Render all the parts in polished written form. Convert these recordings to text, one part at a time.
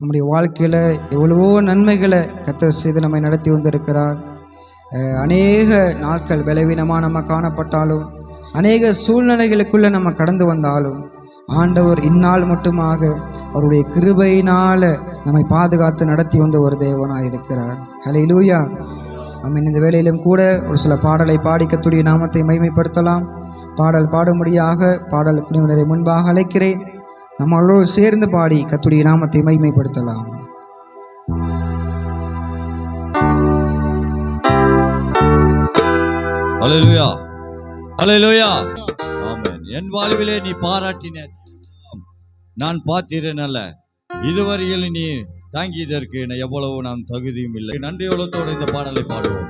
நம்முடைய வாழ்க்கையில் எவ்வளவோ நன்மைகளை கர்த்தர் செய்து நம்மை நடத்தி வந்திருக்கிறார். அநேக நாட்கள் பலவீனமாக நம்ம காணப்பட்டாலும், அநேக சூழ்நிலைகளுக்குள்ளே நம்ம கடந்து வந்தாலும், ஆண்டவர் இந்நாள் மட்டுமாக அவருடைய கிருபையினால் நம்மை பாதுகாத்து நடத்தி வந்த ஒரு தேவனாக இருக்கிறார். ஹல்லேலூயா. ஆமென். இந்த வேளையிலும் கூட ஒரு சில பாடலை பாடி கர்த்தருடைய நாமத்தை மகிமைப்படுத்தலாம். பாடல் பாடும்படியாக பாடல் குழுவினரை முன்பாக அழைக்கிறேன். நம்மளோடு சேர்ந்து பாடி கர்த்தருடைய நாமத்தை மகிமைப்படுத்தலாம். ஹல்லேலூயா, ஹல்லேலூயா. ஆமென். என் வாழ்விலே நீ பாராட்டின நான் பார்த்தீரன் அல்ல, இதுவரையில் நீ தாங்கியதற்கு எவ்வளவு நாம் தகுதியும் இல்லை. நன்றியோளத்தோடு இந்த பாடலை பாடுவோம்.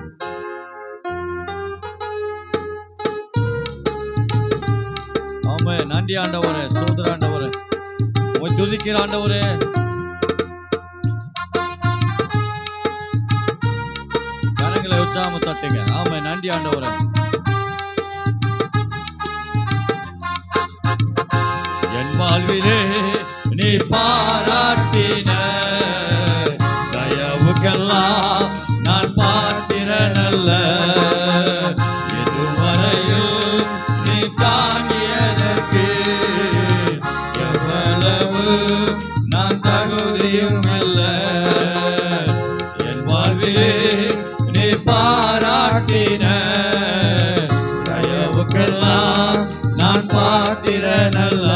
ஆமென். நன்றி ஆண்டவரே, சோதர ஆண்டவரே, உம்மை துதிக்கிற ஆண்டவரே. கரங்களை உற்சாகமா தட்டுங்க. ஆமென். நன்றி ஆண்டவரே. என் வாழ்விலே நீ பாராட்டின தயவுக்கெல்லாம் நான் பாத்திரன் அல்ல, இதுவரையில் நீ தாங்கியதற்கு எவ்வளவு நான் தகுதியும் இல்லை. என் வாழ்விலே நீ பாராட்டின தயவுக்கெல்லாம் நான் பாத்திரன் அல்ல,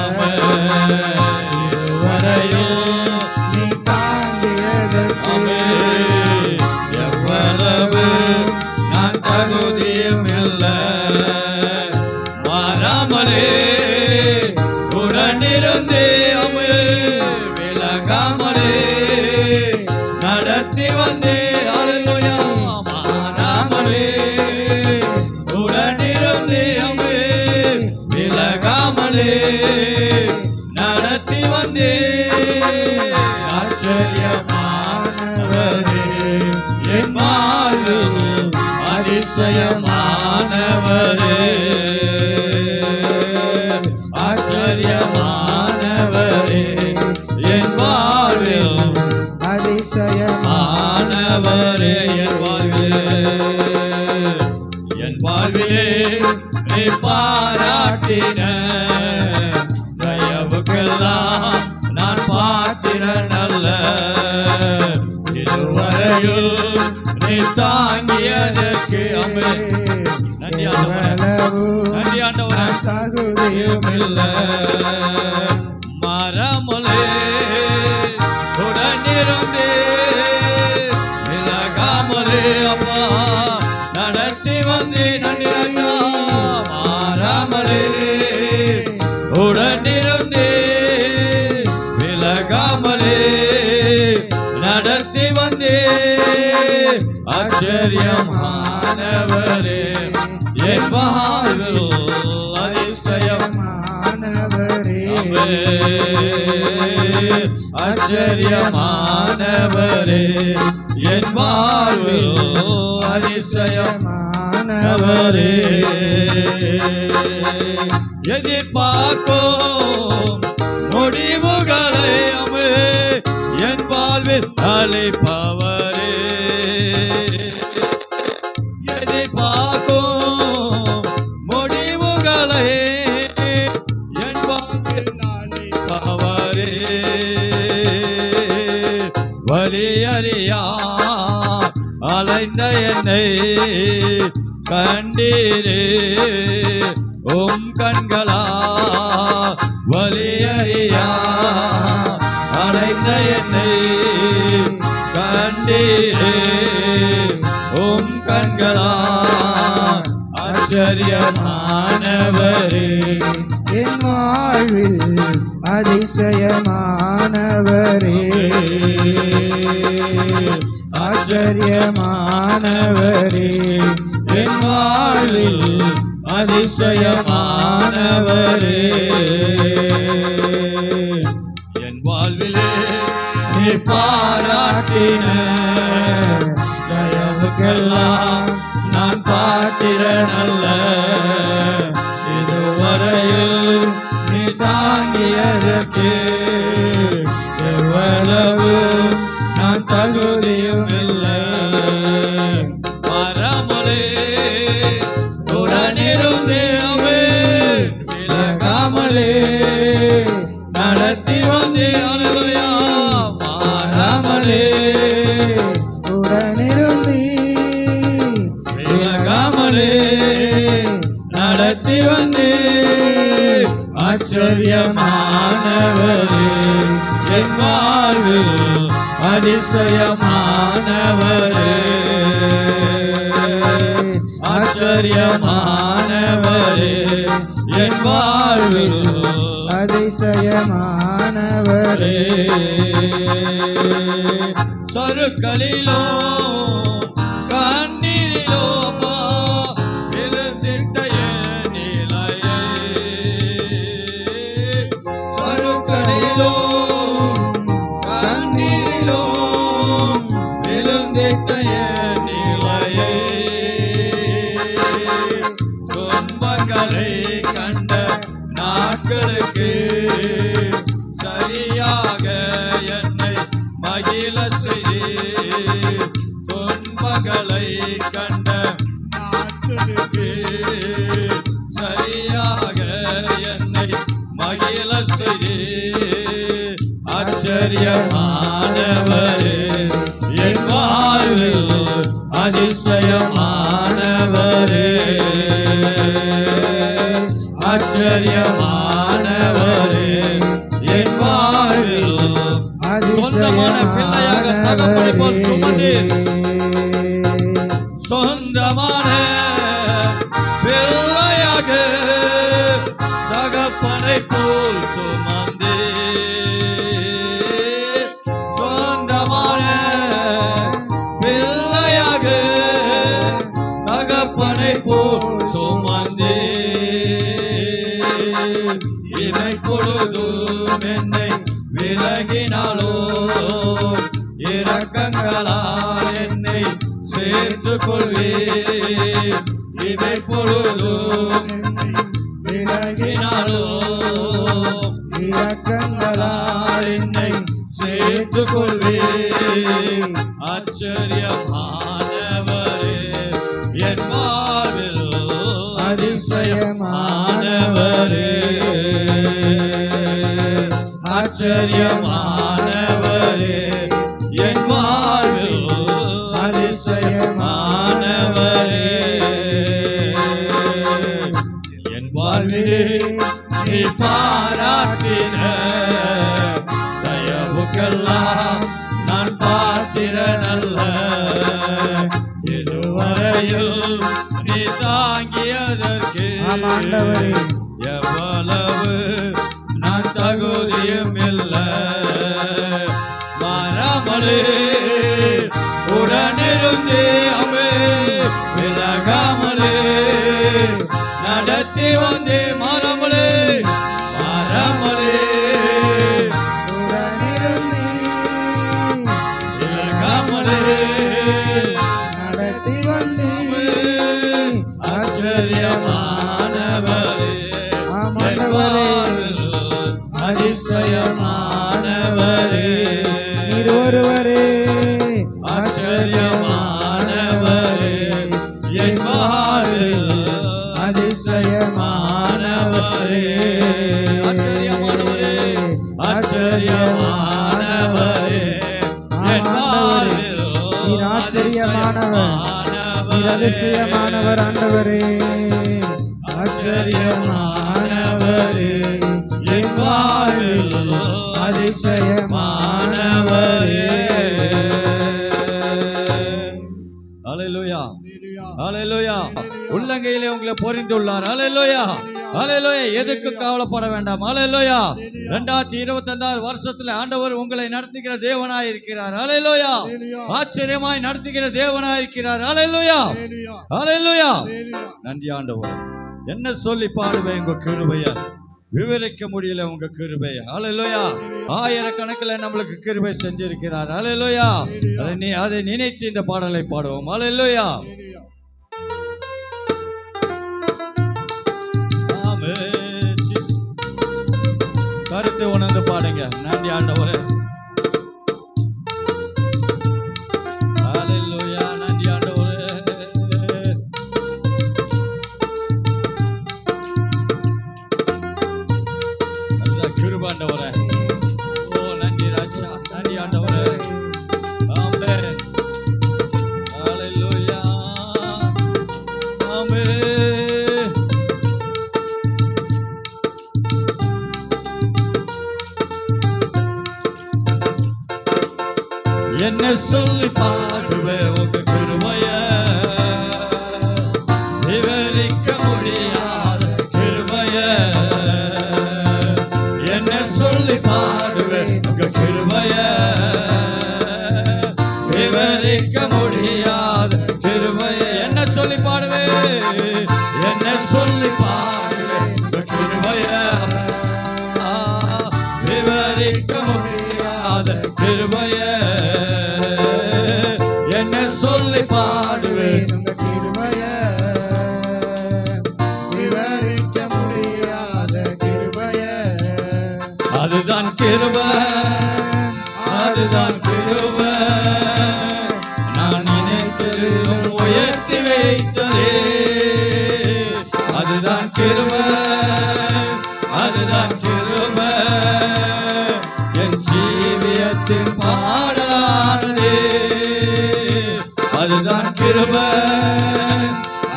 உடனிருந்தே விலகாமலே நடத்தி வந்தே. ஹல்லேலூயா. மாறாமலே உடனிருந்தே விலகாமலே நடத்தி வந்தே. ஆச்சரியமானவரே, என் வாழ்வில் அதிசயமானவரே, ஆச்சரியமானவரே, என் வாழ்வில் அதிசயமானவரே, என் வாழ்விலே நீ பாராட்டின தயவுக்கெல்லாம் நான் பாத்திரன் அல்ல, இதுவரையில் நீ தாங்கியதற்கு நன்றி ஆண்டவரே, தகுதியும் இல்லை. மரமலே உடனிருந்தே விலகாமலே அப்பா நடத்தி வந்தே. நன்றி ராஜா. மாறாமலே உடனிருந்தே விலகாமலே நடத்தி வந்தே. ஆச்சரியமானவரே, என் வாழ்வில் அதிசயமானவரே, ஆச்சரியமானவரே, என் வாழ்வில் அதிசயமானவரே. எதிர்பார்க்கும் முடிவுகளை என் வாழ்வில் அழைப்பவரே, எதிர்பார்க்கும் முடிவுகளை என் வாழ்வில் அழைப்பவரே, வலியறியா அலைந்த என்னை கண்டீரே உம் கண்களா, வலியறியா அலைந்த என்னை கண்டீரே உம் கண்களா, ஆச்சரியமானவரே, என் வாழ்வில் அதிசயமானவரே, ஆச்சரியமானவரே, என் வாழ்வில் அதிசயமானவரே, என் வாழ்விலே நீ பாராட்டின தயவுக்கெல்லாம் நான் பாத்திரன் அல்ல, இதுவரையில் நீ தாங்கியதற்கு எவ்வளவு தகுதியும் இல்லை. மாறாமலே உடனிருந்து அவர் விலகாமலே நடத்தி வந்தே. அல்லேலூயா. மாறாமலே உடனிருந்து விலகாமலே நடத்தி வந்தே. ஆச்சரியமானவரே என் வாழ்வில் அதிசயமானவரே. ஆச்சரியமானவரே என் வாழ்வில் அதிசயமானவரே. சருக்களிலோ கண்ணீரிலோ விழுந்திட்ட என் நிலையை. சருக்களிலோ கண்ணீரிலோ விழுந்திட்ட என் நிலையை. துன்பங்களை கண்ட நாட்களுக்கு சரியாக என்னை மகிழ செய்தே. துன்பங்களை கண்ட நாட்களுக்கு சரியாக என்னை மகிழ செய்தே. ஆச்சரியமானவரே என் வாழ்வில் அதிசயமானவரே. ஆச்சரியமானவரே என் வாழ்வில் சொந்தமான பிள்ளையாக தகப்பனை போல் சுமந்தீர். சொந்தமான பிள்ளையாக தகப்பனை போல் சுமந்தீர். சொந்தமான பிள்ளையாக தகப்பனை போல் சுமந்தீர். இமை பொழுதும் என்னை விலகினாலோ இரக்கங்களால் என்னை சேர்த்து கொள்வீர். இமை பொழுதும் விலகினாலோ இரக்கங்களால் என்னை சேர்த்து கொள்வீர். ஆச்சரியமானவரே என் வாழ்வில் அதிசயமானவரே. ஆச்சரியமானவரே என் வாழ்வில் அதிசயமானவரே. என் வாழ்விலே நீ பாராட்டின தயவுக்கெல்லாம் நான் பாத்திரனல்ல. இதுவரையில் நீ தாங்கியதற்கு ஆமாண்டவரே எவ்வளவு நான் தகுதியும் இல்லை. மாறாமலே உடனிருந்தே அவர் விலகாமலே நடத்தி வந்தே. மாறாமலே மாறாமலே உடனிருந்து விலகாமலே நடத்தி வந்து. ஆச்சரியமானவரே ஆமாண்டவரே அதிசயமானவரே. நீர் ஒருவரே ஆச்சரியமானவரே என் வாழ்வில் அதிசயமானவரே. ஆச்சரியமானவரே ஆச்சரியமானவரே என் வாழ்வில் நீர் ஆச்சரியமானவர். நீர் அதிசயமானவர் ஆண்டவரே. ஆச்சரியமானவரே என் வாழ்வில் அதிசயமானவரே. ஹல்லேலூயா ஹல்லேலூயா. உள்ளங்கையிலே உங்களை பொறிந்துள்ளார். ஹல்லேலூயா ஹல்லேலூயா. எதுக்கு கவலைப்பட வேண்டாம். ஹல்லேலூயா. 2025 வருஷத்துல ஆண்டவர் உங்களை நடத்துகிற தேவனாய் இருக்கிறார். ஹல்லேலூயா. ஆச்சரியமாய் நடத்துகிற தேவனாய் இருக்கிறார். ஹல்லேலூயா ஹல்லேலூயா. நன்றி ஆண்டவர். என்ன சொல்லி பாடுவேன் உங்க கிருபைய, விவரிக்க முடியல உங்க கிருபைய. ஹல்லேலூயா. ஆயிரக்கணக்கில் நம்மளுக்கு கிருபை செஞ்சிருக்கிறார். ஹல்லேலூயா. அதை நினைத்து இந்த பாடலை பாடுவோம். ஹல்லேலூயா. கருத்து உணர்ந்து பாடுங்க. நன்றி ஆண்டவரே. என்ன சொல்லி பாடுவேன் உங்க கிருபைய, விவரிக்க முடியாத கிருபைய. என்ன சொல்லி பாடுவேன் உங்க கிருபைய, விவரிக்க முடியாத கிருபைய. என்ன சொல்லி பாடுவேன், என்ன சொல்லி பாடுவேன் உங்க கிருபைய, விவரிக்க முடியாத கிருபைய. என்ன சொல்லி பாடுவேன் உங்க கிருபைய, விவரிக்க முடியாத கிருபைய. அதுதான் கிருபை, அதுதான் கிருபை, நான் நினைத்ததும் உயர்த்தி வைத்ததே. அதுதான் கிருபை, அதுதான் கிருபை, என் ஜீவியத்தின் பாடானதே. அதுதான் கிருபை,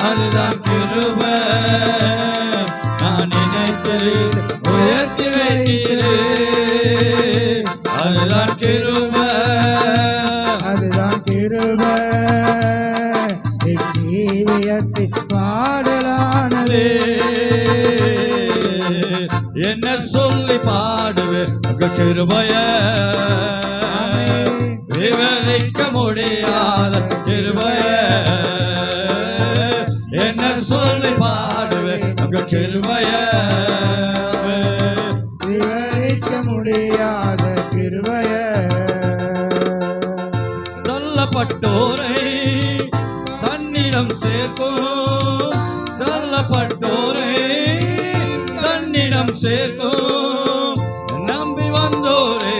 அதுதான் கிருபை, நான் நினைத்ததை உயர்த்தி வைத்ததே. அதுதான் கிருபை, அதுதான் கிருபை, என் ஜீவியத்தின் பாடலானதே. என்ன சொல்லி பாடுவேன் உங்க கிருபைய, விவரிக்க முடியாத கிருபைய. என்ன சொல்லி பாடுவேன் உங்க கிருபைய, விவரிக்க முடியாத கிருபைய. தள்ளப்பட்டோரை தன்னிடம் சேர்க்கும், தள்ளப்பட்டோரை தன்னிடம் சேர்க்கும், நம்பி வந்தோரே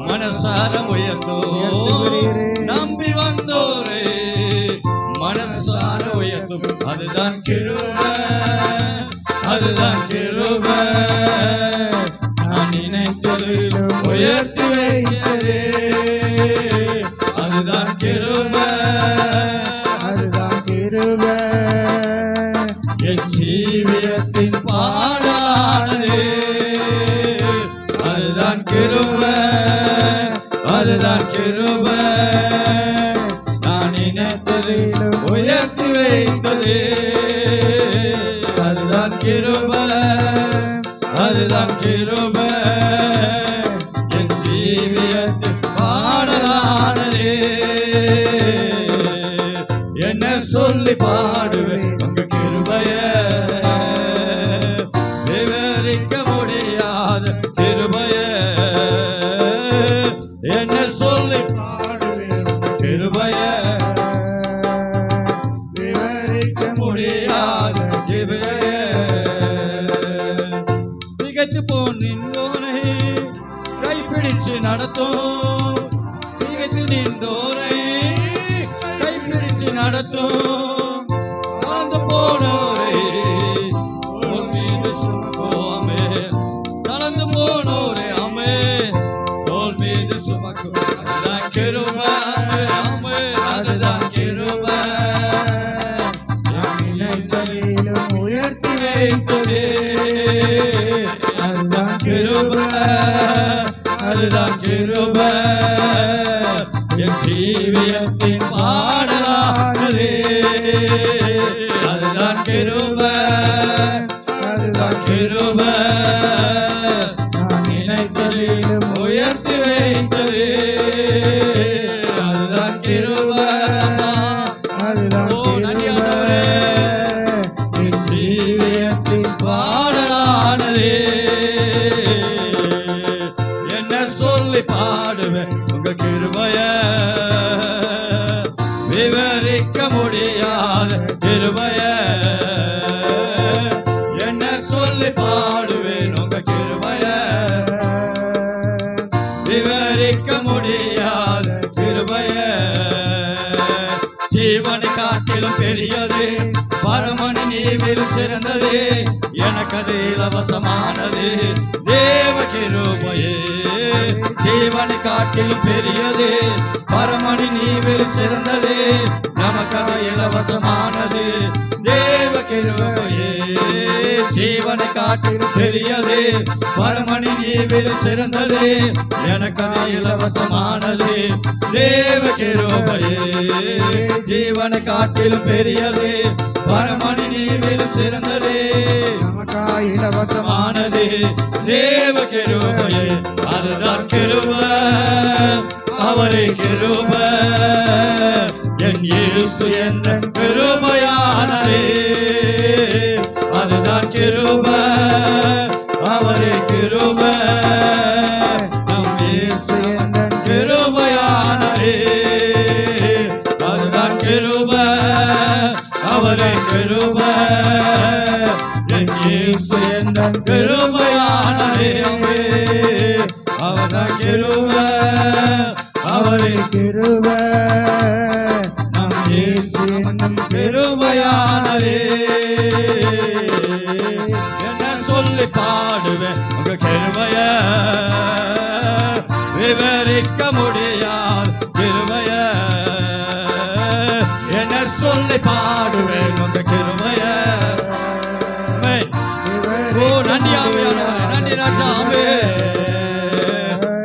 மனசார உயர்த்தோ. நம்பி வந்தோரே மனசார உயர்த்தும். அதுதான் கிருபை, அதுதான் கிருபை, நான் நினைத்ததிலும் உயர்த்தி வைத்ததே. அதுதான் கிருபை, அதுதான் கிருபை, என் ஜீவியத்தின் பாடானதே. அதுதான் கிருபை, அதுதான் கிருபை, நான் நினைத்ததிலும் உயர்த்தி வைத்ததே. அதுதான் கிருபை, அதுதான் கிருபை, என் ஜீவியத்தின் பாடலானதே. என்ன சொல்லி பாடுவேன் உங்க கிருபைய, விவரிக்க முடியாத கிருபைய. என்ன சொல்லி பாடுவேன் உங்க கிருபைய, விவரிக்க முடியாத கிருபைய. திகைத்து போனோரை கைப்பிடிச்சு நடத்தும், திகைத்து நின்றோரை கைப்பிடிச்சு நடத்தும், கலந்து போனோரை தோள் மீது சுமக்குவாமே. கலந்து போனோரை ஆமே தோள் மீது சுமக்கும். அதுதான் கிருபை, ஆமே அதுதான் கிருபை, நான் நினைத்ததிலும் உயர்த்தி வைத்ததே. அதுதான் கிருபை, அதுதான் கிருபை, என் ஜீவியத்தின் பாடலானதே. அதுதான் கிருபை, அதுதான் கிருபை, நான் நினைத்ததிலும் உயர்த்தி வைத்ததே. அதுதான் கிருபை, அதுதான் கிருபை, என் ஜீவியத்தின் பாடலானதே. என்ன சொல்லி பாடுவேன் உங்க கிருபைய, விவரிக்க முடியாத கிருபைய. என்ன சொல்லி பாடுவேன் உங்க கிருபைய, விவரிக்க முடியாத கிருபைய. ஜீவனை காட்டிலும் பெரியது, பரமணி நீவில் சிறந்தது, எனக்கு அது இலவசமானது தேவ கிருபையே. ஜீவனை காட்டிலும் பெரியது, பரமணி நீவில் சிறந்தது, நமக்கு அது இலவசமானது தேவ கிருபையே. ஜீவனை ஜீவனை காட்டிலும் பெரியது பரமனின் ஈவிலும் சிறந்தது எனக்கு அது இலவசமானது தேவ கிருபையே ஜீவனை காட்டிலும் பெரியது பரமனின் ஈவிலும் சிறந்தது நமக்காய் இலவசமானது தேவ கிருபையே அதுதான் கிருபை அவரே கிருபை என் இயேசு எந்தன் கிருபையானதே அதுதான் கிருபை அவரே கிருபை நம் இயேசு எந்தன் கிருபையானதே அதுதான் கிருபை அவரே கிருபை என் இயேசு எந்தன் கிருபையானதே அவர்தான் கிருபை அவரே கிருபை நம் இயேசு என்னும் கிருபையானதே என்ன சொல்லி பாடுவேன் உங்க கிருபைய விவரிக்க முடியாது கிருபைய என்ன சொல்லி பாடுவேன் உங்க கிருபைய ஓ நன்றி ஆவியானவரே நன்றி ராஜா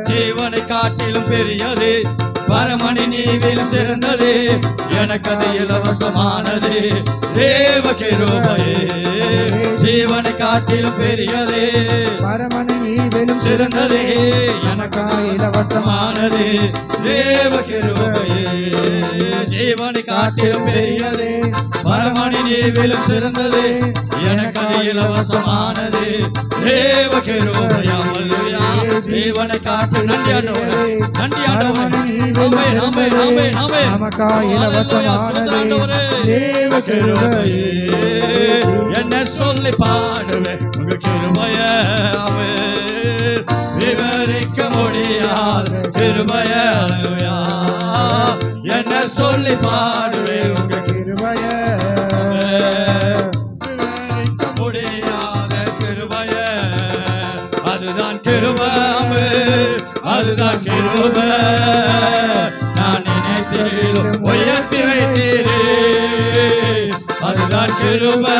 ஜீவனை காட்டிலும் பெரியது பரமனின் ஈவிலும் சிறந்தது எனக்கு அது இலவசமானது தேவ கிருபையே ஜீவனை காட்டிலும் பெரியது பரமனின் ஈவிலும் சிறந்தது எனக்காய் இலவசமானது தேவ கிருபையே ஜீவனை காட்டிலும் பெரியது பரமனின் ஈவிலும் சிறந்தது எனக்கு அது இலவசமானது தேவ கிருபையே அல்லேலூயா ஜீவனை காட்டிலும் நன்றி ஆண்டவரே நன்றி ஆண்டவரே ஆமென் ஆமென் ஆமென் ஆமென் நமக்காய் இலவசமானது தேவ கிருபையே என்ன சொல்லி பாடுவேன் உங்க கிருபைய விவரிக்க முடியாத கிருபைய அல்லேலூயா என்ன சொல்லி பாடுவேன் உங்க கிருபைய விவரிக்க முடியாத கிருபைய அதுதான் கிருபை அதுதான் கிருபை நான் நினைத்தேன் உயர்த்தி வைத்தீரே அதுதான் கிருபை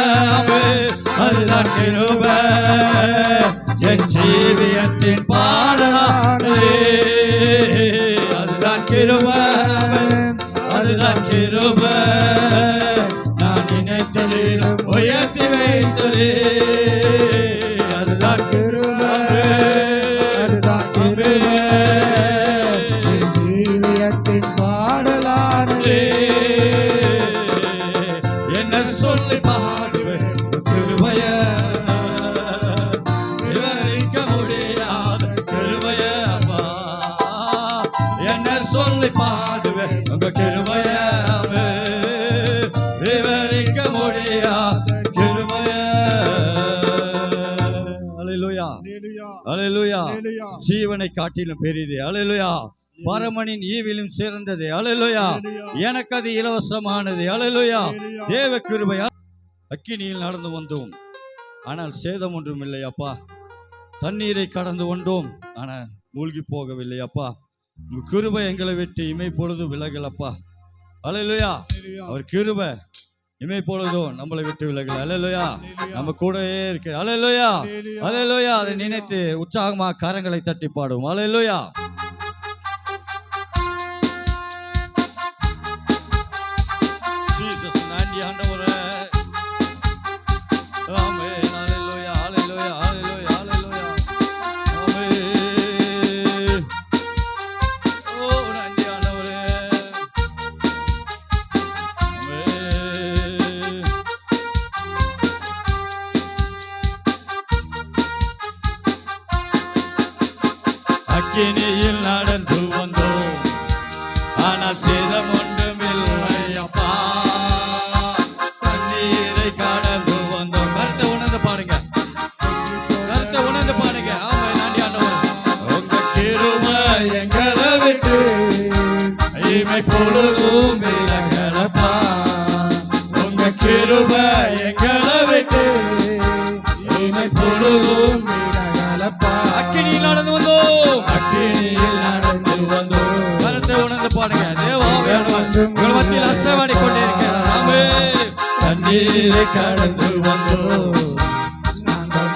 அதுதான் கிருபை என் ஜீவியத்தின் பாடலானே அதுதான் கிருபை அதுதான் கிருபை நான் நினைத்தேன் உயர்த்தி வைத்ததே அதுதான் கிருபை அதுதான் கிருபை ஜீவியத்தின் பாடலானது என்ன சொல்லி பாடுவேன் கிருபைய விவரிக்க முடியாத கிருபைய அப்பா என்ன சொல்லி பாடுவேன் உங்க கிருபைய விவரிக்க முடியாத கிருபைய அல்லேலூயா அல்லேலூயா ஜீவனை காட்டிலும் பெரியது அல்லேலூயா பரமனின் ஈவிலும் சிறந்தது அல்லேலூயா எனக்கு அது இலவசமானது அல்லேலூயா தேவ கிருபை அக்கினியில் நடந்து வந்தோம் ஆனால் சேதம் ஒன்றும் இல்லை அப்பா தண்ணீரை கடந்து கொண்டோம் ஆனால் மூழ்கி போகவில்லை அப்பா உங்க கிருபை எங்களை விட்டு இமை பொழுது விலகலப்பா அல்லேலூயா அவர் கிருபை இமை பொழுதும் நம்மளை விட்டு விலகல அல்லேலூயா நம்ம கூடவே இருக்கு அல்லேலூயா அல்லேலூயா அதை நினைத்து உற்சாகமா கரங்களை தட்டி பாடுவோம் அல்லேலூயா ஜீசஸ் நன்றி ஆண்டவரே ஆமென் அல்லேலூயா அல்லேலூயா அல்லேலூயா அல்லேலூயா ஆமென் ஓ நன்றி ஆண்டவரே ஆமென் அக்கினியில் நடந்து வந்தோம் ஆனால் சேதம் ஒன்றுமில்லை அப்பா தண்ணீரை கடந்து வந்தோம் கருத்தை உணர்ந்து பாருங்க கருத்தை உணர்ந்து பாருங்க ஆமா நன்றி ஆண்டவர் உங்க கிருபை எங்களை விட்டு இமை பொழுதும் விலகலப்பா உங்க கிருபை எங்களை விட்டு இமை பொழுதும் விலகலப்பா அக்கினியில் நடந்து வந்தோம் அக்கினியில் நடந்து வந்தோம் கருத்தை உணர்ந்து பாடுங்க தேவாவியானவர் உங்கள் மத்தியில் அசைவாடி கொண்டிருக்கிறார் ஆமென் தண்ணீரை கடந்து வந்தோம் நாங்கள்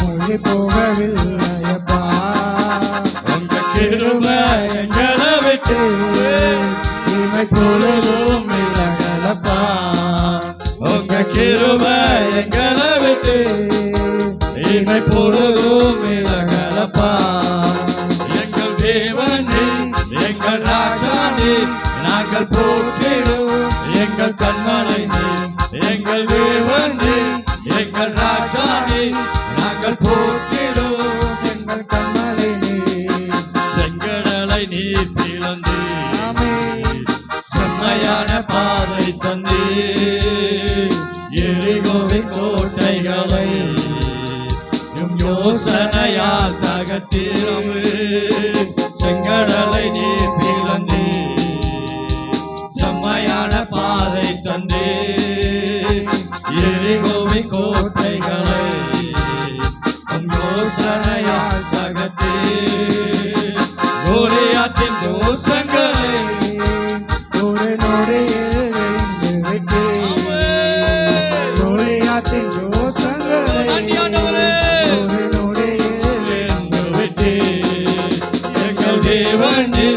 எங்கள் ராஜானே நாங்கள் போற்றிடுவோம் எங்கள் கண்மலை எங்கள் தேவனே எங்கள் ராஜானே நாங்கள் போற்றிடுவோம் எங்கள் கண்மலை செங்கடலை நீர் பிளந்து செம்மையான பாதை தந்தே எரிகோவின் கோட்டைகளை யோசனையால் தகர்த்தீரவே செங்கடலை நீர் பிளந்து செம்மையான பாதை தந்தே எரிகோவின் கோட்டைகளை யோசனையால் தகர்த்தே கோலியாத்தின் தோஷங்களை ஒரு நொடியில் வென்று விட்டீர். கோலியாத்தின் தோஷங்களை ஒரு நொடியில் வென்று விட்டீர். எங்கள் தேவனே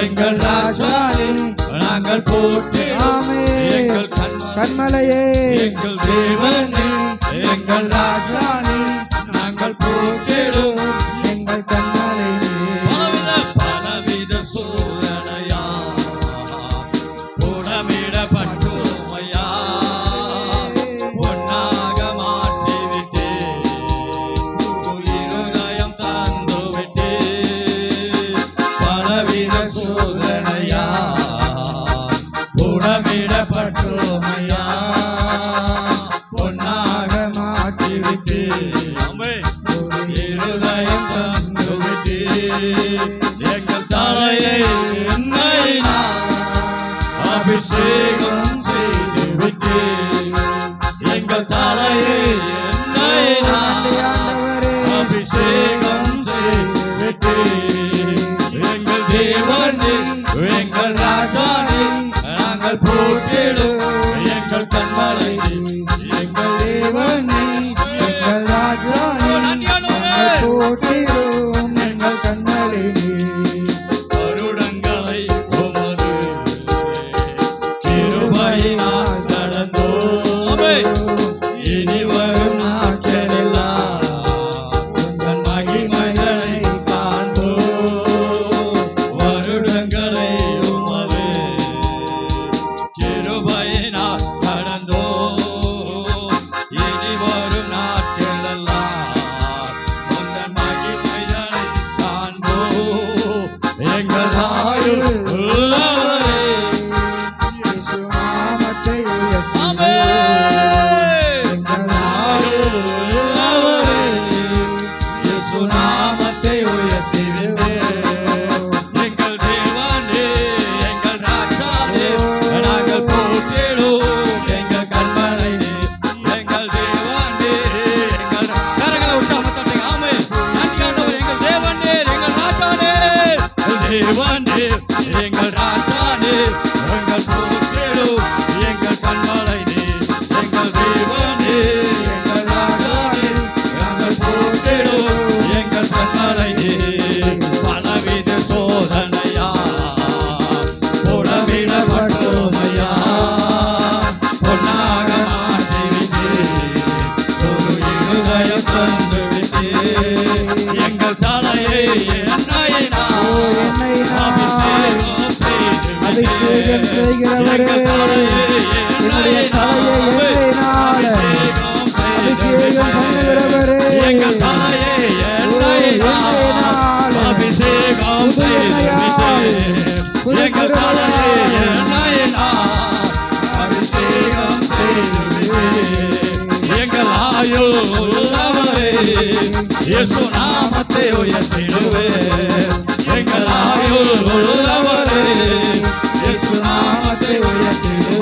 எங்கள் ராஜானே நாங்கள் போற்றிடுவோம் எங்கள் கண்மலையே எங்கள் தேவனே எங்கள் ராஜானே நாங்கள் போற்றிடுவோம் எங்கள் கண்மலை பலவித சோதனையா புடமிடப்பட்டோம் ஐயா பொன்னாக மாற்றிவிட்டே இருதயம் தந்து விட்டே பலவித சோதனையா புடமிடப்பட்டோம் ஐயா பொன்னாக மாற்றிவிட்டே இருதயம் தந்து விட்டே எங்கள் தலையை என்னை அபிஷேகம் செய்து விட்டே எங்கள் தலையை என்னை ஆண்டவரே அபிஷேகம் செய்து விட்டே எங்கள் தேவனே எங்கள் ராஜானே நாங்கள் போற்றிடுவோம் எங்கள் கண்மலை எங்கள் தேவனே எங்கள் ராஜானே நாங்கள் போற்றிடுவோம் எங்கள் கண்மலை வருடங்களை உமது கிருபையினால் கடந்தோம் இனி வரும் நாட்களெல்லாம் உங்கள் மகிமைகளை காண்போம் வருடங்களை உமது கிருபையினால் கடந்தோம் இனி வரும் நாட்களெல்லாம் உங்கள் மகிமைகளை காண்போம் எங்கள் ஆயுள் உள்ளவரே இயேசு நாமத்தை உயர்த்தி எங்கள் ஆயுள் உள்ளவரே இயேசு நாமத்தை உயர்த்திடுவே எங்கள் தேவனே எங்கள் ராஜாவே நாங்கள் போற்றிடுவோம் எங்கள் கண்மலை எங்கள் தேவனே எங்கள் கரங்களை உற்சாகமா தட்டுங்க ஆமென் நன்றி ஆண்டவரே எங்கள் தேவனே எங்கள் ராஜாவே தேவனே எங்கள் ராஜாவே எங்கள் போற்றிடுவோம் எங்கள் கண்மலை எங்கள் தேவனே எங்கள் ராஜாவே நாங்கள் போற்றிடுவோம் எங்கள் கண்மலை பலவித சோதனையா புடமிடப்பட்டோம் ஐயா பொன்னாக மாற்றிவிட்டே ஒரு இருதயம் தந்து விட்டே எங்கள் தலையை என்னை அபிஷேகம் செய்கிறவரே என்னுடைய தலையை என்னை நாட அபிஷேகம் பண்ணுகிறவரே எங்கள் தலையை என்னை நாட அபிஷேகம் செய்துவிட்டே எங்கள் தலையை என்னை நாட அபிஷேகம் செய்துவிட்டே எங்கள் ஆயுள் உள்ளவரே இயேசு நாமத்தை உயர்த்திடுவே எங்கள் ஆயுள் உள்ளவரே இயேசு நாமத்தை உயர்த்திடுவே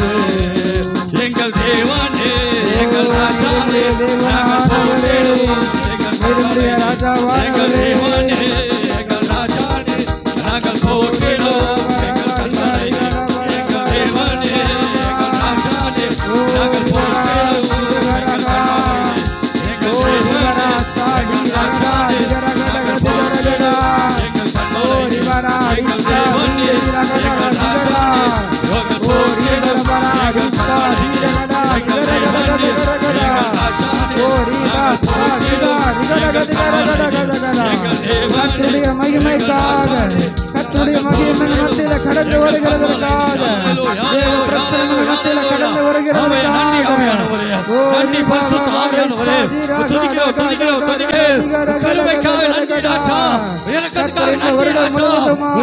இந்த வருடம் முழுவதுமாக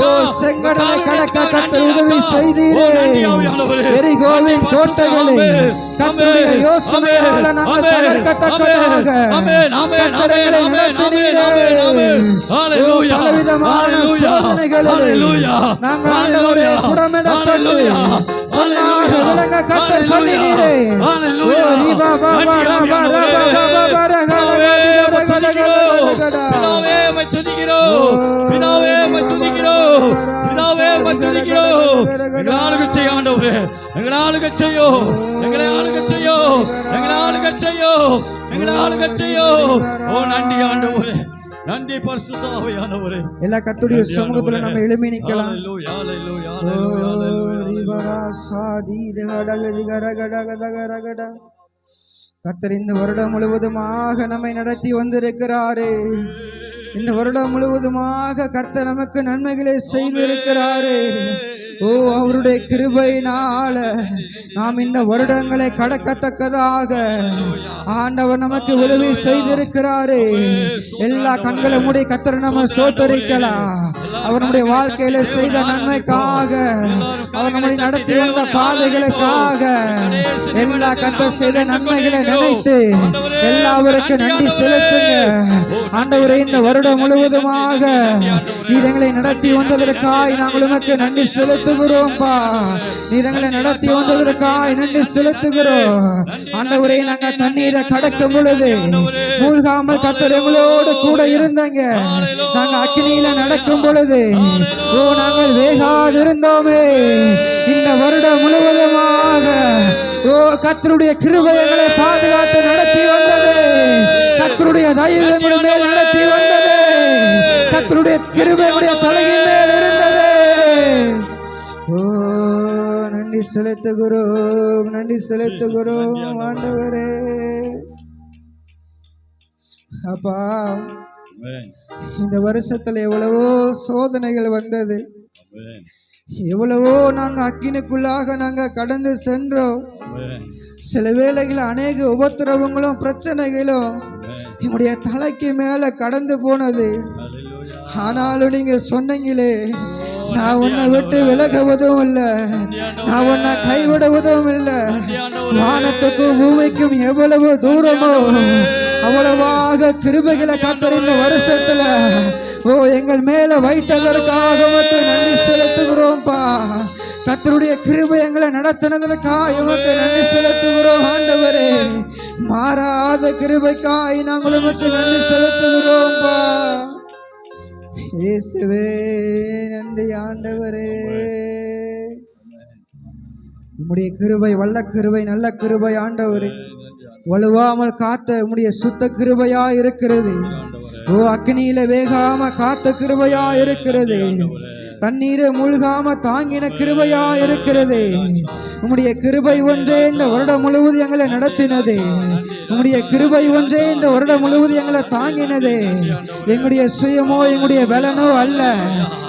ஓ செங்கடலை கடக்க கர்த்தர் உதவி செய்தீரே. எரிகோவின் கோட்டைகளை கர்த்தருடைய யோசனையால நாங்கள் தகர்க்கத்தக்கதாக கர்த்தரை நடத்தினீரே. பலவிதமான சோதனைகளில் நாங்கள் ஆண்டவரே புடமிடப்பட்டு பொன்னாக விளங்க கர்த்தர் பண்ணினீரே. நன்றி பரிசுத்த ஆவியானவரே. எல்லா கர்த்தருடைய சமூகத்துல நம்ம எழுப்பி நிக்கலாம். கர்த்தர் இந்த வருடம் முழுவதுமாக நம்மை நடத்தி வந்திருக்கிறாரே. இந்த வருடம் முழுவதுமாக கர்த்தர் நமக்கு நன்மைகளை செய்திருக்கிறாரே. ஓ அவருடைய கிருபையினால நாம் இந்த வருடங்களை கடக்கத்தக்கதாக ஆண்டவர் நமக்கு உதவி செய்திருக்கிறாரே. எல்லா கண்களை மூடி கர்த்தரை நம்ம ஸ்தோத்தரிக்கலாம். அவர் நம்முடைய வாழ்க்கையில செய்த நன்மைக்காக, அவர் நம்மை நடத்தி வந்த பாதைகளுக்காக, எல்லா கர்த்தர் செய்த நன்மைகளை நினைத்து எல்லாவருக்கு நன்றி செலுத்துங்க. ஆண்டவரே இந்த வருடம் முழுவதுமாக நீர் எங்களை நடத்தி வந்ததற்காய் நாங்கள் உமக்கு நன்றி செலுத்துகிறோம்பா. நீர் எங்களை நடத்தி வந்ததற்காய் நன்றி செலுத்துகிறோம். ஆண்டவரே நாங்கள் தண்ணீரை கடக்கும் பொழுது மூழ்காமல் கர்த்தர் எங்களோடு கூட இருந்தங்க. நாங்க அக்கினியில நடக்கும் பொழுது ஓ நாங்கள் வேகாதிருந்தோமே. இந்த வருடம் முழுவதுமாக ஓ கர்த்தருடைய கிருபை எங்களை பாதுகாத்து நடத்தி வந்தது. கர்த்தருடைய தயவு எங்களுடைய மேல் நடத்தி வந்தது. கர்த்தருடைய கிருபை எங்களுடைய தலையின் மேல் இருந்தது. ஓ நன்றி செலுத்துகிறோம், நன்றி செலுத்துகிறோம் ஆண்டவரே. அப்பா இந்த வருஷத்துல எவ்வளவோ சோதனைகள் வந்தது, எவ்வளவோ நாங்க அக்கினுக்குள்ளாக நாங்க கடந்து சென்றோம். சில வேளைகள் அநேக உபத்திரவங்களும் பிரச்சனைகளும் என்னுடைய தலைக்கு மேல கடந்து போனது. ஆனாலும் நீங்க சொன்னீங்களே, நான் உன்னை விட்டு விலகுவதும் இல்லை, நான் உன்னை கைவிடுவதும் இல்லை. வானத்துக்கும் பூமிக்கும் எவ்வளவு தூரமோ அவ்வளவாக கிருபைகளை கர்த்தர் இந்த வருஷத்துல ஓ எங்கள் மேல வைத்ததற்காக உமக்கு நன்றி செலுத்துகிறோம்பா. கர்த்தருடைய கிருபை எங்களை நடத்தினதற்காக உமக்கு நன்றி செலுத்துகிறோம் ஆண்டவரே. மாறாத கிருபைக்காய் நாங்கள் உமக்கு நன்றி செலுத்துகிறோம்பா. இயேசுவே நன்றி ஆண்டவரே. உம்முடைய கிருபை வல்ல கிருபை, நல்ல கிருபை ஆண்டவரே. வலுவாமல் காத்த உம்முடைய சுத்த கிருபையா இருக்கிறது. ஓ அக்னியில வேகாம காத்த கிருபையா இருக்கிறது. தண்ணீரை மூழ்காம தாங்கின கிருபையா இருக்கிறது. உம்முடைய கிருபை ஒன்றே இந்த வருடம் முழுவதும் எங்களை நடத்தினது. உம்முடைய கிருபை ஒன்றே இந்த வருடம் முழுவதும் எங்களை தாங்கினது. எங்களுடைய சுயமோ எங்களுடைய பலனோ அல்ல,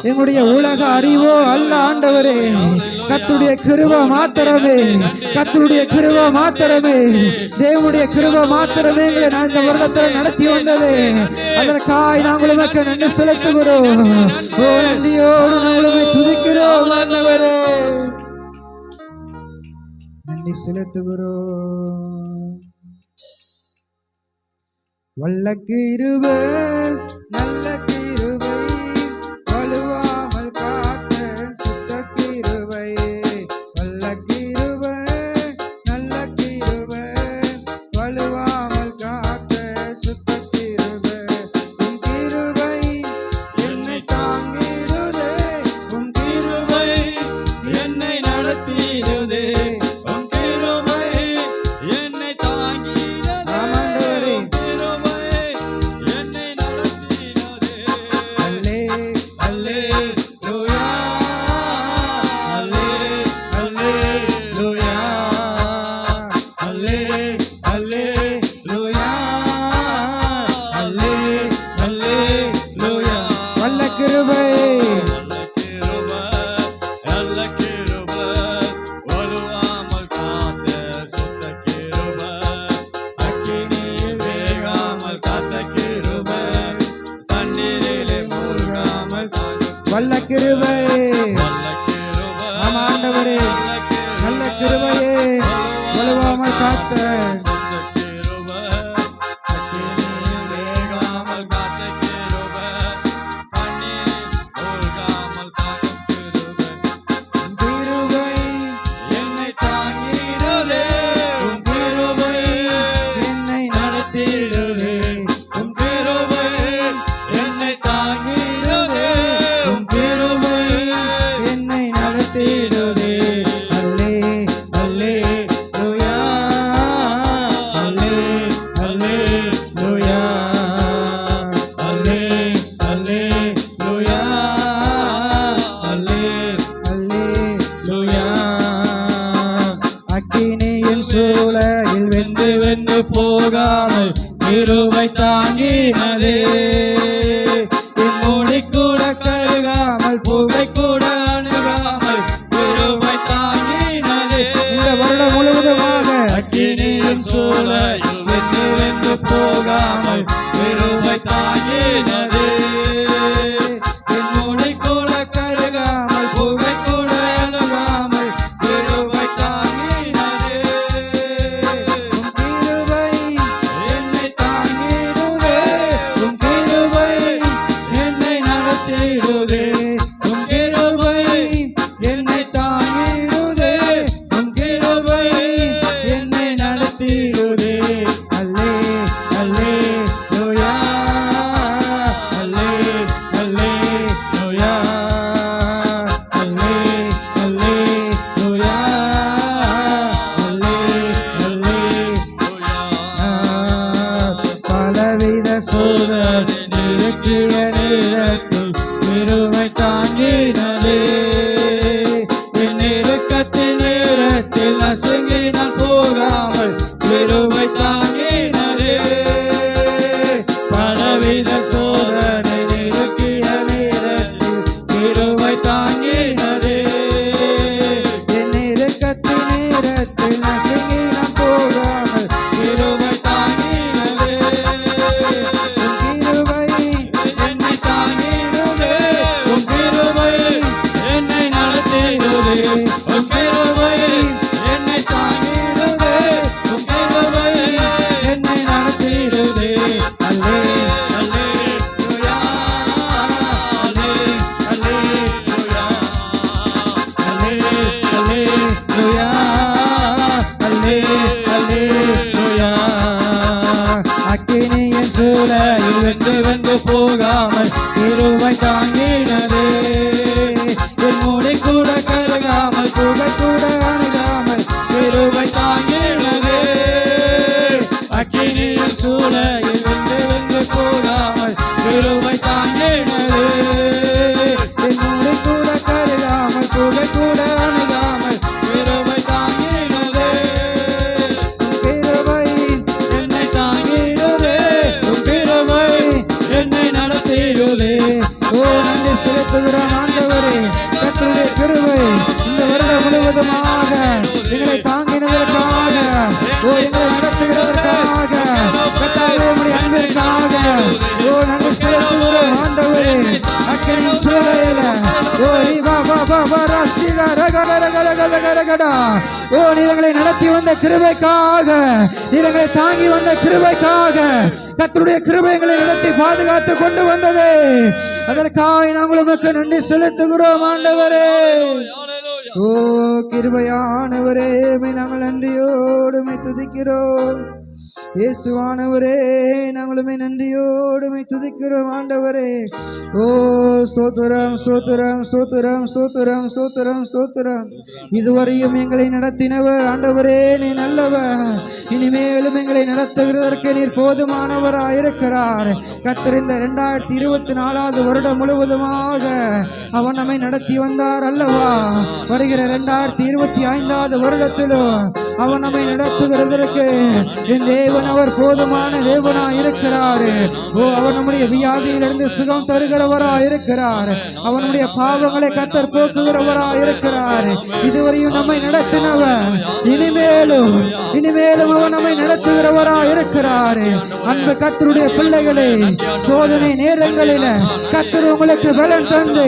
எங்களுடைய உலக அறிவோ அல்ல ஆண்டவரே. கர்த்தருடைய கிருபை மாத்திரமே, கர்த்தருடைய கிருபை மாத்திரமே, தேவனுடைய கிருபை மாத்திரமே எங்களை நான் இந்த வருடத்தில் நடத்தி வந்தது. அதற்காய் நாங்கள் உமக்கு நன்றி செலுத்துகிறோம். ஓ நன்றியோடு நாங்கள் உம்மை துதிக்கிறோம் ஆண்டவரே. நன்றி செலுத்துகிறோம். வல்ல கிருபை நல்ல கிருபை, வலுவாமல் காத்த சுத்த கிருபை. வல்ல கிருபை நல்ல கிருபை, வலுவாமல் காத்த சுத்த கிருபை. உம் கிருபை என்னை தாங்கிடுதே, உம் கிருபை என்னை நடத்திடுதே. உம் கிருபை என்னை தாங்கிடுதே, ஆமா ஆண்டவரே, நல்ல கிருபையே, வலுவாமல் காத்த சூளையில் வெந்து வெந்து போகாமல் கிருபை தாங்கினதே. என் மூடி கூட கருகாமல் புகை கூட அணுகாமல் கிருபை தாங்கினதே. இந்த வருடம் முழுவதுமாக அக்கினியின் சூளையில் வெந்து வெந்து போகாமல் கிருபை தாங்கினதே. என் மூடி கூட கருகாமல் புகை கூட அணுகாமல் கிருபை தாங்கினதே. கிருபை தாங்கினதே. என் நெருக்கத்தின் நேரத்தில் நசுங்கி நான் போகாமல் கிருபை தாங்கினதே. பலவித சோதனை நெருக்கிய நேரத்தில் கிருபை தாங்கினதே. என் நெருக்கத்தின் நேரத்தில் நசுங்கி நான் போகாமல் கிருபை தாங்கினதே. அக்கினியின் சூளையில் வென்று வென்று போகாமல் கிருபை தாங்கினதே. என் மூடி கூட கருகாமல் புகை கூட அணுகாமல் கிருபை தாங்கினதே. அக்கினியின் சூளையில் வென்று வென்று போகாமல் கிருபை தாங்கினதே. என் மூடி கூட கருகாமல் புகை கூட அணுகாமல் கிருபை தாங்கினதே. கிருபை என்னை தாங்கிடுதே, கிருபை என்னை நடத்திடுதே. ஓ நன்றி செலுத்துகிறோம் ஆண்டவரே, கர்த்தருடைய கிருபை இந்த வருடம் முழுவதுமாக எங்களை தாங்கினதற்காக, ஓ எங்களை நடத்துகிறதற்காக, கர்த்தாவே உம்முடைய அன்பிற்காக ஓ நன்றி செலுத்துகிறோம் ஆண்டவரே. அக்கினியின் சூளையில ஓ ரீவா வா வா வா ராசிலா ரக ரக ரக ரக ரகடா. ஓ நீங்களை நடத்தி வந்த கிருபைக்காக, நீங்களை தாங்கி வந்த கிருபைக்காக, கர்த்தருடைய கிருபை எங்களை நடத்தி பாதுகாத்து கொண்டு வந்தது. அதற்காக நாங்கள் உமக்கு நன்றி செலுத்துகிறோம் ஆண்டவரே. ஓ கிருபையானவரே, நாங்கள் நன்றியோடு துதிக்கிறோம். இயேசுவானவரே, நாங்களுமே நன்றியோடு துதிக்கிறோம் ஆண்டவரே. ஓ ஸ்தோத்திரம் ஸ்தோத்திரம் ஸ்தோத்திரம் ஸ்தோத்திரம் ஸ்தோத்திரம் ஸ்தோத்திரம். இதுவரையும் எங்களை நடத்தினவர் ஆண்டவரே, நீ நல்லவர். இனிமேலும் எங்களை நடத்துகிறதற்கு நீர் போதுமானவராயிருக்கிறார். கர்த்தர் இந்த 2024 வருடம் முழுவதுமாக அவர் நம்மை நடத்தி வந்தார் அல்லவா. வருகிற 2025 வருடத்திலும் அவர் நம்மை நடத்துகிறதற்கு என் தேவன் அவர் போதுமான தேவனா இருக்கிறார். ஓ, அவர் நம்முடைய வியாதியிலிருந்து சுகம் தருகிறவரா இருக்கிறார். அவனுடைய பாவங்களை கர்த்தர் போக்குகிறவரா இருக்கிறார். இதுவரையும் நம்மை நடத்தினவர் இனிமேலும் அவர் நம்மை நடத்துகிறவரா இருக்கிறார். அன்பு கர்த்தருடைய பிள்ளைகளே, சோதனை நேரங்களில கர்த்தர் உங்களுக்கு பலன் தந்து,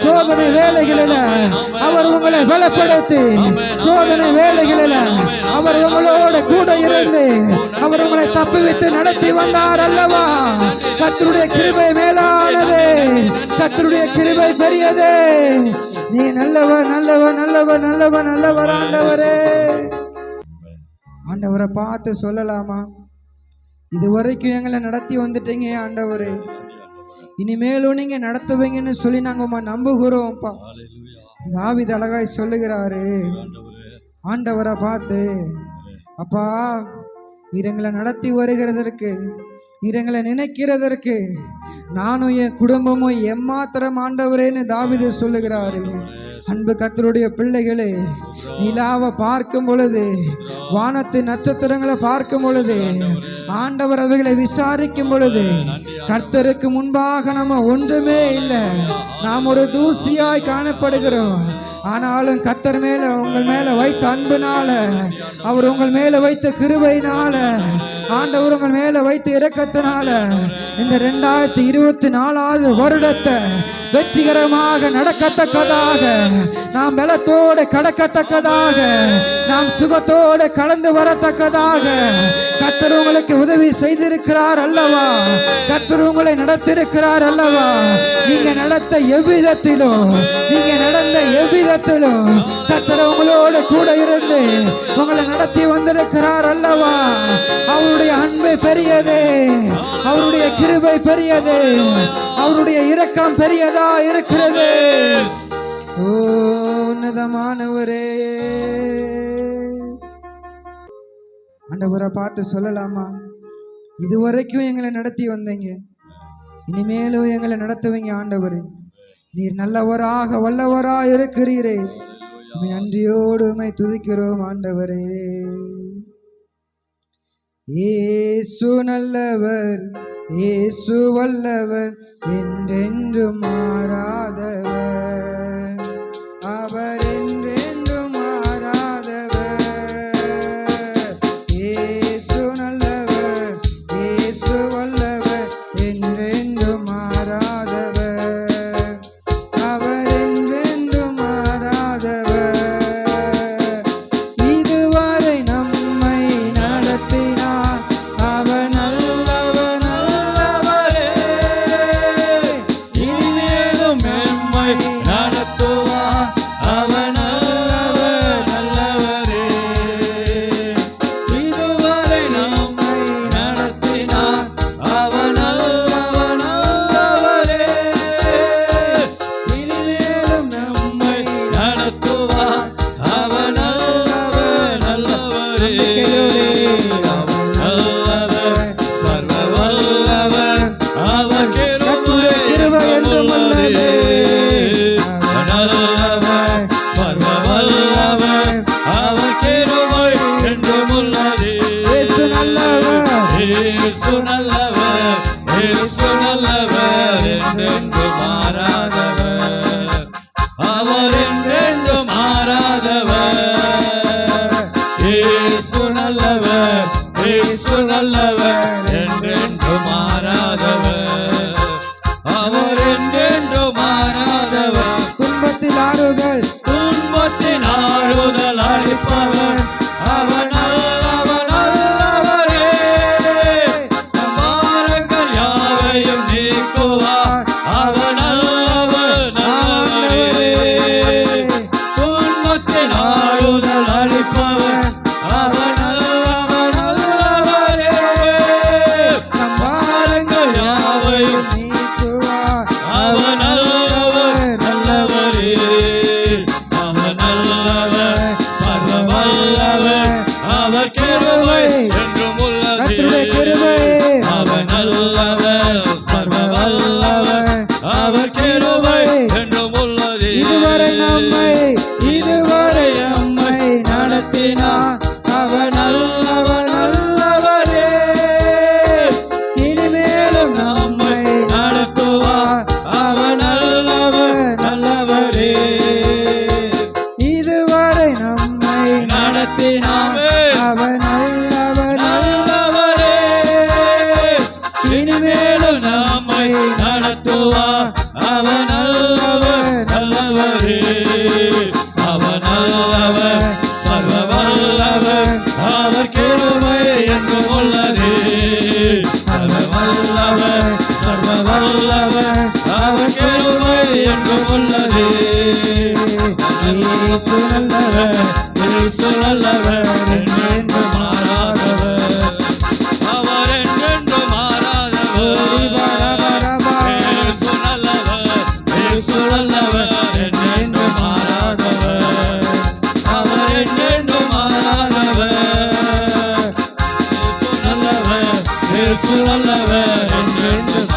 சோதனை வேலைகளில அவர் உங்களை பலப்படுத்தி, சோதனை வேலைகளில அவர் உங்களோட கூட இருந்து அவர் உங்களை தப்புவித்து நடத்தி வந்தார் அல்லவா? கர்த்தருடைய கிருபை மேலானது, கர்த்தருடைய கிருபை பெரியது. நீ நல்லவர் நல்லவர் நல்லவர் நல்லவர் நல்லவர் ஆண்டவரே. ஆண்டவரை பார்த்து சொல்லலாமா? இதுவரைக்கும் எங்களை நடத்தி வந்துட்டீங்க ஆண்டவரே, இனிமேலும் நீங்க நடத்துவீங்கன்னு சொல்லி நாங்க நம்புகிறோம்ப்பா. தாவீது அழகாய் சொல்லுகிறாரு ஆண்டவரை பார்த்து, அப்பா நீர் எங்களை நடத்தி வருகிறதற்கு, நீர் எங்களை நினைக்கிறதற்கு நானும் என் குடும்பமும் எம்மாத்திரம் ஆண்டவரேன்னு தாவீது சொல்லுகிறாரு. அன்பு கர்த்தருடைய பிள்ளைகளே, நிலாவை பார்க்கும் பொழுது, வானத்து நட்சத்திரங்களை பார்க்கும் பொழுது, ஆண்டவர் அவைகளை விசாரிக்கும் பொழுது, கர்த்தருக்கு முன்பாக நம்ம ஒன்றுமே இல்லை, நாம் ஒரு தூசியாய் காணப்படுகிறோம். ஆனாலும் கர்த்தர் மேல உங்கள் மேல வைத்த அன்புனால, அவர் உங்கள் மேல வைத்த கிருபையினால, ஆண்டவர் உங்கள் மேல வைத்த இரக்கத்தினால இந்த 2024 வருடத்தை வெற்றிகரமாக நடக்கத்தக்கதாக, நாம் பலத்தோடு கடக்கத்தக்கதாக, நாம் சுகத்தோடு கடந்து வரத்தக்கதாக கர்த்தர் உங்களுக்கு உதவி செய்திருக்கிறார் அல்லவா? கர்த்தர் உங்களை நடத்திருக்கிறார் அல்லவா? நீங்க நடந்த எவ்விதத்திலும், நீங்க நடந்த எவ்விதத்திலும் கர்த்தர் உங்களோடு கூட இருந்து உங்களை நடத்தி வந்திருக்கிறார் அல்லவா? அவருடைய அன்பு பெரியது, அவருடைய கிருபை பெரியது, அவருடைய இரக்கம் பெரியதா இருக்கிறது. உன்னதமானவரே, ஆண்டவரை பார்த்து சொல்லலாமா? இதுவரைக்கும் எங்களை நடத்தி வந்தீங்க, இனிமேலும் எங்களை நடத்துவீங்க ஆண்டவரே. நீர் நல்லவராக வல்லவராக இருக்கிறீரே, நன்றியோடு உம்மை துதிக்கிறோம் ஆண்டவரே. இயேசு நல்லவர், இயேசு வல்லவர், என்றென்றும் மாறாதவர், அவர் என்றென்றும் மாறாதவர். இயேசு நல்லவர், இயேசு வல்லவர், என்றென்றும் மாறாதவர், அவர் என்றென்றும் மாறாதவர். இதுவரை நம்மை நடத்தினார், அவர் நல்லவர் நல்லவரே, இனிமேலும் நம்மை நடத்துவார், அவர் நல்லவர் நல்லவரே. இதுவரை நம்மை நடத்தினார், அவர் நல்லவர் நல்லவரே, இனிமேலும் நம்மை நடத்துவார், அவர் நல்லவர் நல்லவரே. நல்லவர், சர்வ வல்லவர், அவர் கிருபை என்றும் உள்ளது. நல்லவர், சர்வ வல்லவர், அவர் கிருபை என்றும் உள்ளது. இயேசு நல்லவர், இயேசு நல்லவர், இயேசு நல்லவர், என்றென்றும் மாறாதவர், அவர் என்றென்றும் மாறாதவர். இயேசு நல்லவர், இயேசு நல்லவர், என்றென்றும் மாறாதவர், அவர் என்றென்றும் மாறாதவர். துன்பத்தில் ஆறுதல், துன்பத்தின் ஆறுதல் அளிப்பவர், அவர் நல்லவர் நல்லவரே. நம் பாரங்கள் யாவையும் நீக்குவார், அவர் நல்லவர் நல்லவரே. துன்பத்தின் ஆறுதல் அளிப்பவர், அவர் நல்லவர் நல்லவரே. நம் பாரங்கள் யாவையும் நீக்குவார், அவர் நல்லவர் நல்லவரே. அவர் நல்லவர், சர்வ வல்லவர், அவர் கிருபை என்றும் உள்ளது. கர்த்தருடைய கிருபை, அவர் நல்லவர், சர்வ வல்லவர், அவர் கிருபை என்றும் உள்ளது. இதுவரை நம்மை நடத்தினார், இயேசு நல்லவர், இயேசு நல்லவர், என்றென்றும் மாறாதவர். அவர் என்றென்றும் மாறாதவர். இயேசு நல்லவர், இயேசு நல்லவர், என்றென்றும் மாறாதவர். அவர் என்றென்றும் மாறாதவர். இயேசு நல்லவர், என்றென்றும்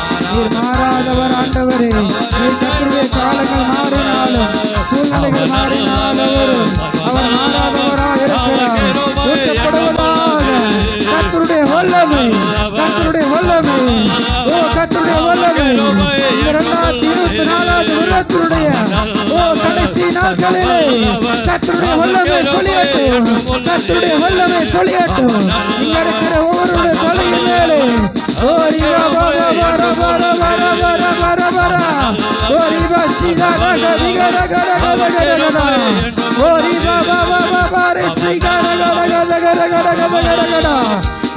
மாறாதவர். ஆண்டவரே, கர்த்தருடைய காலங்கள் மாறினாலும் சூழ்நிலைகள் மாறினாலும் அவர் மாறாதவராக இருக்கிறார். ஊற்றப்படுவதாக கர்த்தருடைய வல்லமை, கர்த்தருடைய வல்லமை, ஓ கர்த்தருடைய வல்லமை இந்த 2024 வருடத்தினுடைய கடைசி நாட்களிலே கர்த்தருடைய வல்லமை பொழியட்டும், கர்த்தருடைய வல்லமை பொழியட்டும். இங்க இருக்கிற ஒவ்வொருடைய தலையின் மேலே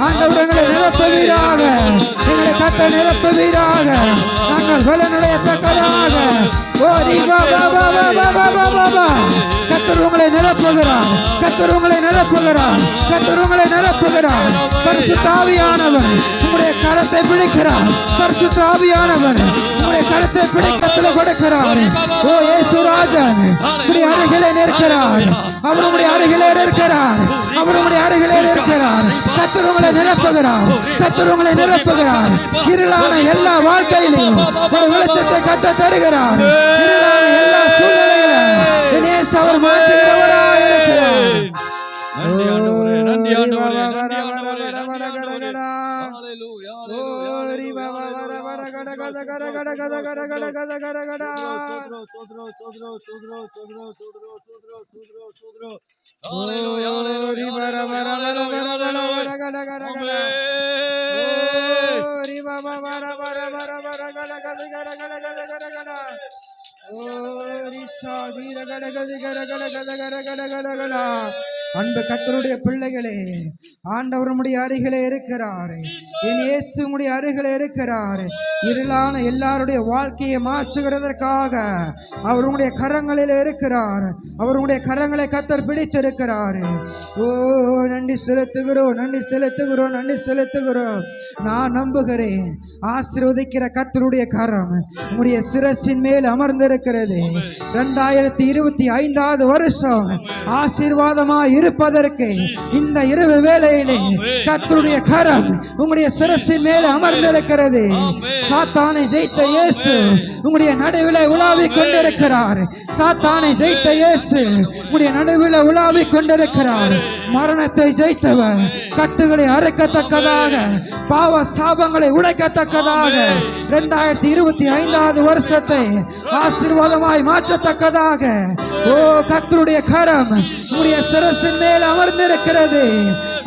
ஆண்டவர்களை நிரப்புவீராக, எங்களை கட்ட நிரப்புவீராக, நாங்கள் பலனுடையத்தக்கதாக. கர்த்தர் உங்களை நிரப்புகிறார், கர்த்தர் உங்களை நிரப்புகிறார், கர்த்தர் உங்களை நிரப்புகிறார். பரிசுத்த ஆவியானவர் உங்களுடைய கரத்தை பிடிக்கிறார், பரிசுத்த ஆவியானவர் உங்களுடைய கரத்தை பிடிக்கத்துல கொடுக்கிறார். ஓ இயேசு ராஜன் உங்களுடைய அருகிலே நிற்கிறார், அவர் உங்களுடைய அருகிலே இருக்கிறார், அவர் உங்களுடைய அருகிலே இருக்கிறார். கர்த்தர் உங்களை நிரப்புகிறார், கர்த்தர் உங்களை நிரப்புகிறார். இருளான எல்லா வாழ்க்கையிலும் ஒரு வெளிச்சத்தை கத்த தருகிறார். இருளான எல்லா சூழ்நிலையிலும் அவர் மாற்றுகிறவராக இருக்கிறார். நன்றி ஆண்டவரே, நன்றி ஆண்டவரே, நன்றி ஆண்டவரே. அன்பு கர்த்தருடைய பிள்ளைகளே, ஆண்டவர் உம்முடைய அருகிலே இருக்கிறார், என் இயேசு உம்முடைய அருகிலே இருக்கிறார். இருளான எல்லாருடைய வாழ்க்கையை மாற்றுகிறதற்காக அவர் உம்முடைய கரங்களில் இருக்கிறார், அவர் உம்முடைய கரங்களை கர்த்தர் பிடித்திருக்கிறார். ஓ நன்றி செலுத்துகிறோம், நன்றி செலுத்துகிறோம், நன்றி செலுத்துகிறோம். நான் நம்புகிறேன், ஆசீர்வதிக்கிற கர்த்தருடைய கரம் உம்முடைய சிரசின் மேல் அமர்ந்திருக்கிறது. 2025 வருஷம் ஆசீர்வாதமாய் இருப்பதற்கு இந்த இரவு வேளையிலே கர்த்தருடைய கரம் உம்முடைய சிரசின் மேல் அமர்ந்திருக்கிறது. சாத்தானை ஜெயித்த இயேசு உம்முடைய நடுவிலே உலாவிக் கொண்டிருக்கிறார். சாத்தானை ஜெயித்த இயேசு உம்முடைய நடுவிலே உலாவிக் கொண்டிருக்கிறார். மரணத்தை ஜெயித்தவர் கட்டுகளை அறுக்கத்தக்கதாக, பாவ சாபங்களை உடைக்கத்தக்கதாக 2025 வருஷத்தை ஆசீர்வாதமாய் மாற்றத்தக்கதாக ஓ கர்த்தருடைய கரம் உம்முடைய சிரசின் மேல் அமர்ந்திருக்கிறது.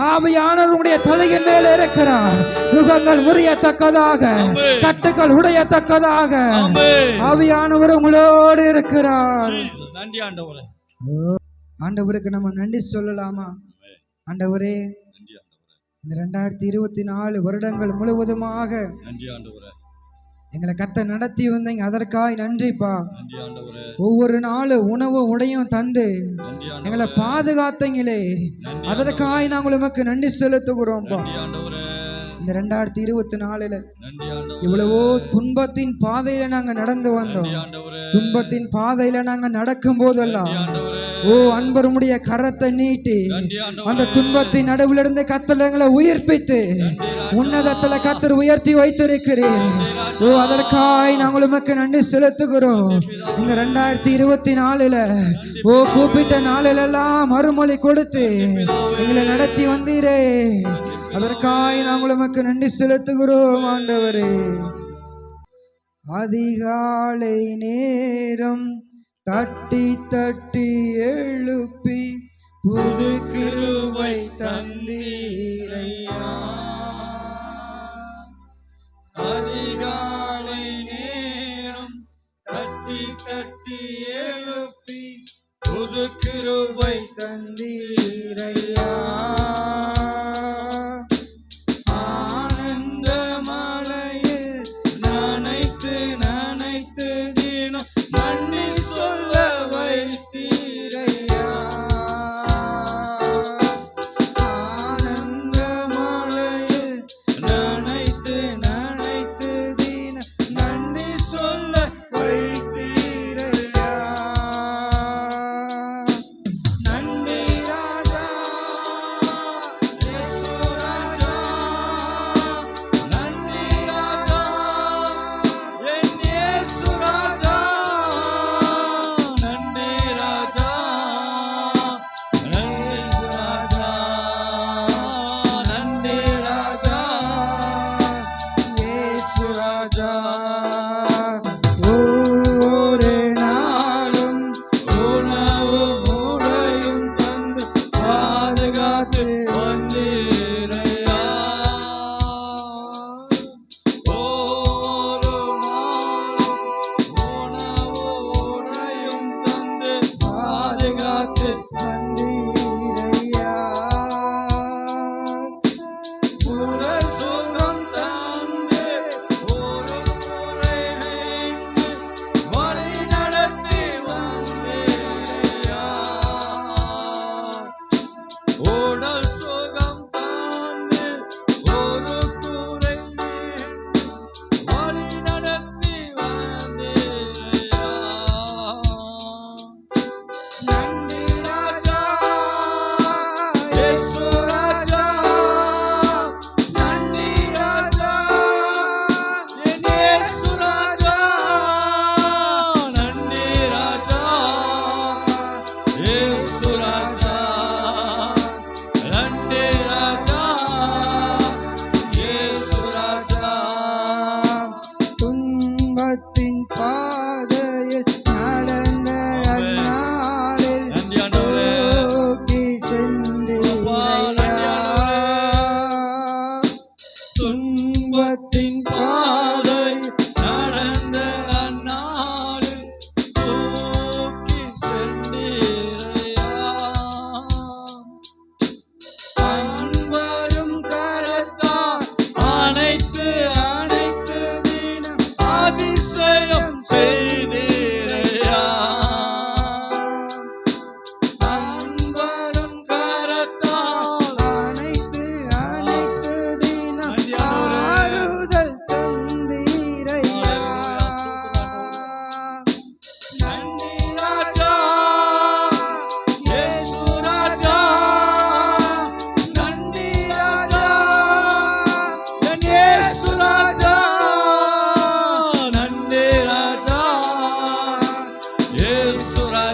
ஆவியானவர் உம்முடைய தலையின் மேல் இருக்கிறார். யுகங்கள் முறியத்தக்கதாக, கட்டுகள் உடையத்தக்கதாக ஆவியானவர் உங்களோடு இருக்கிறார். நன்றி ஆண்டவரே. ஆண்டவருக்கு நம்ம நன்றி சொல்லலாமா? ஆண்டவரே, இந்த 2024 வருடங்கள் முழுவதுமாக நன்றி ஆண்டவரே, எங்களை கத்த நடத்தி வந்தீங்க, அதற்காய் நன்றிப்பா. நன்றி ஆண்டவரே. ஒவ்வொரு நாளும் உணவு உடையும் தந்து நன்றி ஆண்டவரே, எங்களை பாதுகாத்தீங்களே, அதற்காய் நாங்கள் உமக்கு நன்றி செலுத்துகிறோம்ப்பா. நன்றி ஆண்டவரே. இந்த 2024 நன்றி ஆண்டவரே, இவ்வளவோ துன்பத்தின் பாதையில நாங்க நடந்து வந்தோம். ஆண்டவரே, துன்பத்தின் பாதையில நாங்க நடக்கும் போதெல்லாம் ஆண்டவரே, ஓ அன்பருடைய கரத்தை நீட்டி அந்த துன்பத்தின் நடுவிலிருந்து கர்த்தர் எங்களை உயிர்ப்பித்து உன்னதத்துல கர்த்தர் உயர்த்தி வைத்திருக்கிறேன். ஓ அதற்காய் நாங்கள் உமக்கு நன்றி செலுத்துகிறோம். இந்த 2024 ஓ கூப்பிட்ட நாளிலெல்லாம் மறுமொழி கொடுத்து எங்களை நடத்தி வந்தீரே, அதற்காய் நாங்கள் உமக்கு நன்றி செலுத்துகிறோம் ஆண்டவரே. அதிகாலை நேரம் தட்டி தட்டி எழுப்பி புது கிருபை தந்தீரையா. அதிகாலை நேரம் தட்டி தட்டி எழுப்பி புது கிருபை தந்தீரையா. ஆனந்த மலையில் நனைத்து நனைத்து தினம் நன்றி சொல்ல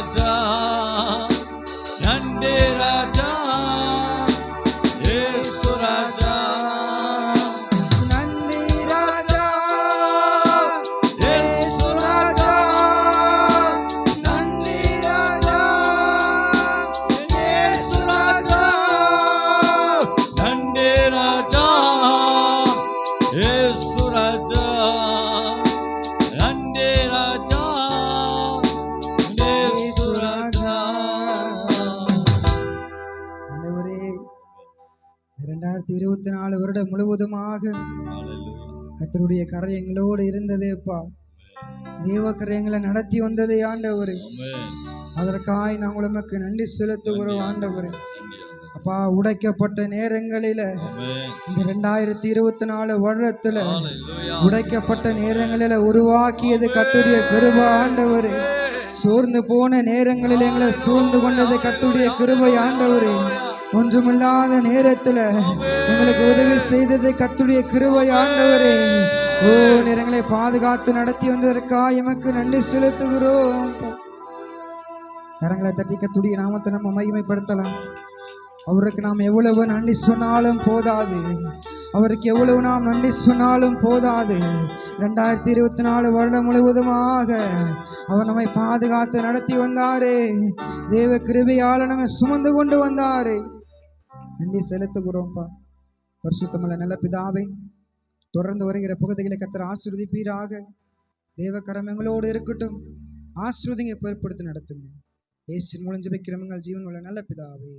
ராஜா நன்றி ராஜா இயேசு ராஜா நன்றி ராஜா இயேசு ராஜா நன்றி ராஜா இயேசு ராஜா நன்றி ராஜா இயேசு ராஜா நன்றி ராஜா இயேசு ராஜா. ஆண்டவரே 2024 வருடம் முழுவதுமாக கர்த்தருடைய கரை எங்களோடு இருந்ததேப்பா. தேவ கரையங்களை நடத்தி வந்ததே ஆண்டவரே. அதற்காய் நாங்கள் உமக்கு நன்றி செலுத்துகிறோம் ஆண்டவரே. அப்பா, உடைக்கப்பட்ட நேரங்களில இந்த 2024 வருடத்துல உடைக்கப்பட்ட நேரங்களில உருவாக்கியது கர்த்தருடைய கிருபை ஆண்டவரே. சோர்ந்து போன நேரங்களில் எங்களை சூழ்ந்து கொண்டது கர்த்தருடைய கிருபை ஆண்டவரே. ஒன்றுமில்லாத நேரத்துல எங்களுக்கு உதவி செய்தது கர்த்தருடைய கிருபை ஆண்டவரே. ஓ, நேரங்களை பாதுகாத்து நடத்தி வந்ததற்காக எமக்கு நன்றி செலுத்துகிறோம். கரங்களை தட்டி கர்த்தருடைய நாமத்தை நம்ம மகிமைப்படுத்தலாம். அவருக்கு நாம் எவ்வளவு நன்றி சொன்னாலும் போதாது. அவருக்கு எவ்வளவு நாம் நன்றி சொன்னாலும் போதாது. 2024 வருடம் முழுவதுமாக அவர் நம்மை பாதுகாத்து நடத்தி வந்தாரே. தேவ கிருபையால நம்மை சுமந்து கொண்டு வந்தாரே. நன்றி செலுத்துகிறோம்ப்பா. பரிசுத்தமுள்ள நல்ல பிதாவே, தொடர்ந்து வருகிற பகுதிகளை கர்த்தர் ஆசீர்வதிப்பீராக. தேவ கரம் எங்களோடு இருக்கட்டும். ஆசீர்வதிங்க, பொறுப்படுத்தி நடத்துங்க. இயேசுவின் மூலம் ஜெபிக்கிறோம் எங்கள் ஜீவன் உள்ள நல்ல பிதாவே.